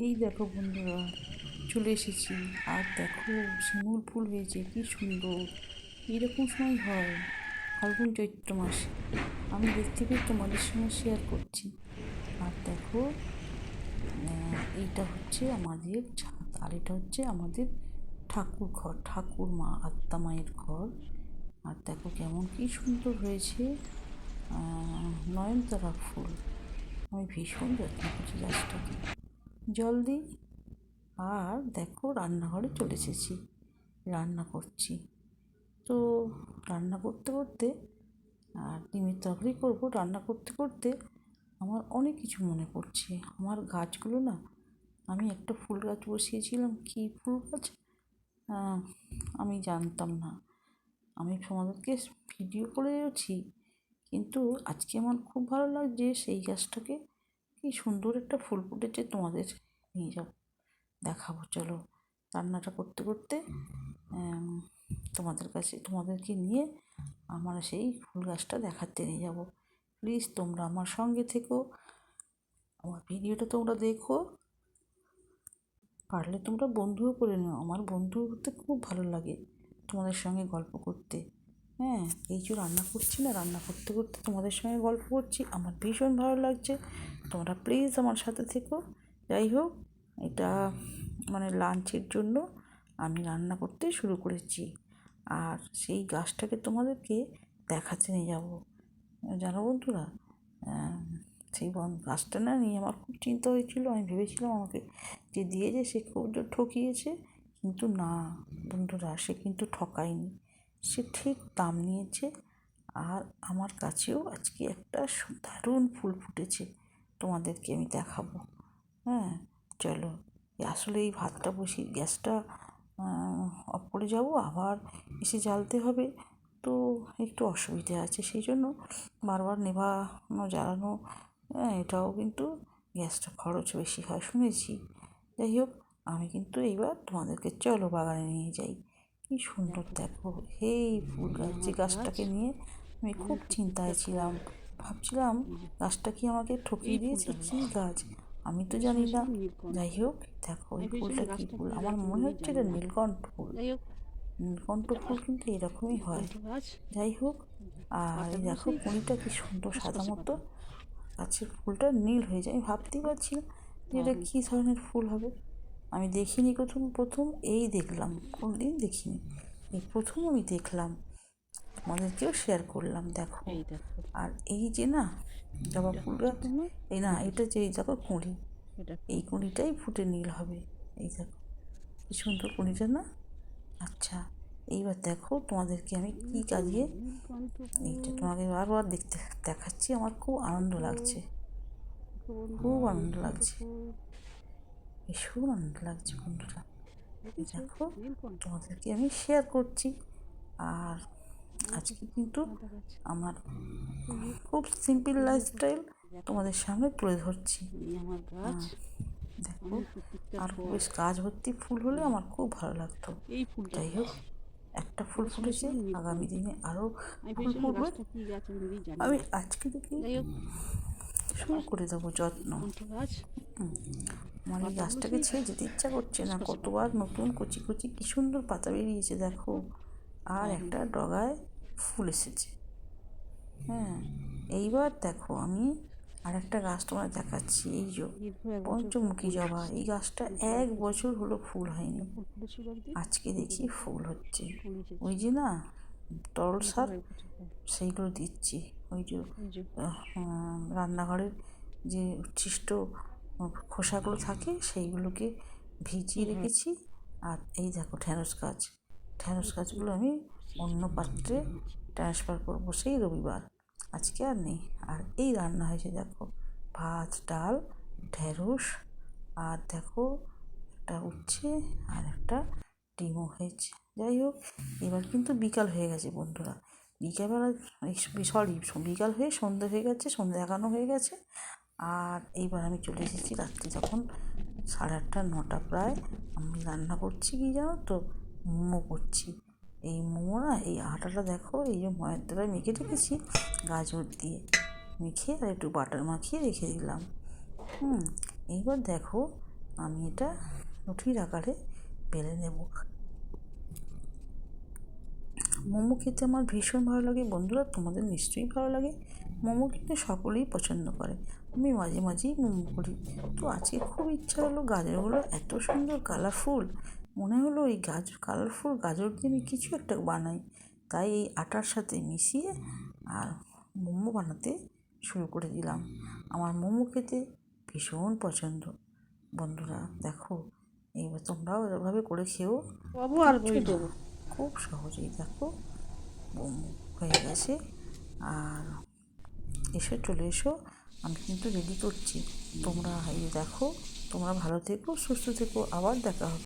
এই দেখো বন্ধুরা, চলে এসেছি। আর দেখো, শিমুল ফুল হয়েছে, কি সুন্দর। এইরকম সময় হয় ফাল্গুন চৈত্র মাসে। আমি দেখতে পেয়ে তোমাদের সঙ্গে শেয়ার করছি। আর দেখো, এইটা হচ্ছে আমাদের ছাদ, আর এটা হচ্ছে আমাদের ঠাকুর ঘর, ঠাকুর মা আত্মা মায়ের ঘর। আর দেখো কেমন কি সুন্দর হয়েছে নয়নতারা ফুল। আমি ভীষণ যত্ন করছি গাছটাকে, জল দিই। আর দেখো, রান্নাঘরে চলে এসেছি, রান্না করছি। তো রান্না করতে করতে, আর ডিমের তরকারি করবো, রান্না করতে করতে আমার অনেক কিছু মনে পড়ছে। আমার গাছগুলো না, আমি একটা ফুল গাছ বসিয়েছিলাম, কী ফুল গাছ আমি জানতাম না। আমি তোমাদেরকে ভিডিও করেছি, কিন্তু আজকে আমার খুব ভালো লাগছে সেই গাছটাকে। কি সুন্দর একটা ফুল ফুটেছে, তোমাদের নিয়ে যাবো, দেখাবো। চলো, রান্নাটা করতে করতে তোমাদেরকে নিয়ে আমার সেই ফুল গাছটা দেখাতে নিয়ে যাবো। প্লিজ তোমরা আমার সঙ্গে থেকো, আমার ভিডিওটা তোমরা দেখো, পারলে তোমরা বন্ধুও করে নিও। আমার বন্ধু হতে খুব ভালো লাগে তোমাদের সঙ্গে গল্প করতে। হ্যাঁ, এই যে রান্না করছি না, রান্না করতে করতে তোমাদের সঙ্গে গল্প করছি, আমার ভীষণ ভালো লাগছে। তোমরা প্লিজ আমার সাথে থেকো। যাই হোক, এটা মানে লাঞ্চের জন্য আমি রান্না করতে শুরু করেছি। আর সেই গাছটাকে তোমাদেরকে দেখাতে নিয়ে যাবো। জানো বন্ধুরা, সেই গাছটা না নিয়ে আমার খুব চিন্তা হয়েছিল। আমি ভেবেছিলাম আমাকে যে দিয়েছে সে খুব ঠকিয়েছে, কিন্তু না বন্ধুরা, সে কিন্তু ঠকায়নি। সে ঠিক দাম নিয়েছে। আর আমার কাছেও আজকে একটা দারুণ ফুল ফুটেছে, তোমাদেরকে আমি দেখাবো। হ্যাঁ, চলো। আসলে এই ভাতটা বসিয়ে গ্যাসটা অফ করে যাবো, আবার এসে জ্বালতে হবে, তো একটু অসুবিধে আছে। সেই জন্য বারবার নেভানো জ্বালানো, এটাও কিন্তু গ্যাসটা খরচ বেশি হয় শুনেছি। যাই হোক, আমি কিন্তু এইবার তোমাদেরকে চলো বাগানে নিয়ে যাই। কি সুন্দর দেখো এই ফুল গাছ, যে গাছটাকে নিয়ে আমি খুব চিন্তায় ছিলাম। ভাবছিলাম গাছটা কি আমাকে ঠকিয়ে দিয়েছে, কী গাছ আমি তো জানি না। যাই হোক, দেখো এই ফুলটা কী ফুল, আমার মনে হচ্ছে এটা নীলকণ্ঠ ফুল। নীলকণ্ঠ ফুল কিন্তু এরকমই হয়। যাই হোক, আর এই দেখো কুঁড়িটা কি সুন্দর সাদা মতো, গাছের ফুলটা নীল হয়ে যায়। আমি ভাবতেই পারছি না যে এটা কী ধরনের ফুল হবে। আমি দেখিনি, প্রথম প্রথম এই দেখলাম, কোনদিন দেখিনি, এই প্রথম আমি দেখলাম, তোমাদেরকেও শেয়ার করলাম। দেখো, আর এই যে না জবা ফুল গাছ, এই না এটা যে এই দেখো কুঁড়ি, এই কুঁড়িটাই ফুটে নীল হবে। এই দেখো কি সুন্দর কুঁড়িটা না। আচ্ছা, এইবার দেখো তোমাদেরকে আমি কী কাজিয়ে এইটা তোমাকে বারবার দেখাচ্ছি। আমার খুব আনন্দ লাগছে, খুব আনন্দ লাগছে, ভীষণ আনন্দ লাগছে বন্ধুরা। এই দেখো, তোমাদেরকে আমি শেয়ার করছি। আর আজকে কিন্তু আমার খুব সিম্পল লাইফস্টাইল তোমাদের সামনে তুলে ধরছি। দেখো, আর বেশ গাছ ভর্তি ফুল হলে আমার খুব ভালো লাগতো। যাই হোক, একটা ফুল ফুটেছে, আগামী দিনে আরও ফুল ফুটবে। আমি আজকে থেকে শুরু করে দেবো যত্ন। আমার এই গাছটাকে ছেড়ে যেতে ইচ্ছা করছে না। কতবার নতুন কচি কচি কী সুন্দর পাতা বেরিয়েছে দেখো, আর একটা ডগায় ফুল এসেছে। হ্যাঁ, এইবার দেখো আমি আর একটা গাছ তোমার দেখাচ্ছি। এই যে পঞ্চমুখী জবা, এই গাছটা 1 বছর হলো ফুল হয়নি, আজকে দেখি ফুল হচ্ছে। ওই যে না তরল সার, সেইগুলো দিচ্ছি। ওই যে রান্নাঘরের যে উচ্ছিষ্ট খোসাগুলো থাকে সেইগুলোকে ভিজিয়ে রেখেছি। আর এই দেখো ঢ্যাঁড়স গাছ, ঢ্যাঁড়স গাছগুলো আমি অন্য পাত্রে ট্রান্সফার করবো সেই রবিবার, আজকে আর নেই। আর এই রান্না হয়েছে দেখো, ভাত ডাল ঢ্যাঁড়স, আর দেখো একটা উচ্ছে, আর একটা ডিমও হয়েছে। যাই হোক, এবার কিন্তু বিকাল হয়ে গেছে বন্ধুরা, বিকালবেলা বিকাল হয়ে সন্ধ্যে হয়ে গেছে, সন্ধ্যে এগানো হয়ে গেছে। আর এইবার আমি চলে এসেছি রাত্রি যখন 8:30 9টা প্রায়। আমি রান্না করছি কি জানো তো, মোমো করছি। এই মোমো না, এই আটাটা দেখো, এই যে ময়ের দ্বারা মেখে রেখেছি, গাজর দিয়ে মেখে আর একটু বাটার মাখিয়ে রেখে দিলাম। এইবার দেখো আমি এটা রুটির আকারে বেলে নেব। মোমো খেতে আমার ভীষণ ভালো লাগে বন্ধুরা, তোমাদের নিশ্চয়ই ভালো লাগে। মোমো কিন্তু সকলেই পছন্দ করে, আমি মাঝে মাঝেই মোমো করি। তো আজকে খুব ইচ্ছা হলো, গাজরগুলো এত সুন্দর কালারফুল, মনে হলো এই কালারফুল গাজর দিয়ে আমি কিছু একটা বানাই। তাই এই আটার সাথে মিশিয়ে আর মোমো বানাতে শুরু করে দিলাম। আমার মোমো খেতে ভীষণ পছন্দ বন্ধুরা। দেখো, এইবার তোমরাও এভাবে করে খেও বাবু, আর বই দেবো। খুব সহজেই দেখো হয়ে গেছে। আর এসো, চলে এসো, আমি কিন্তু রেডি করছি। তোমরা এই দেখো, তোমরা ভালো থেকো, সুস্থ থেকো, আবার দেখা হবে।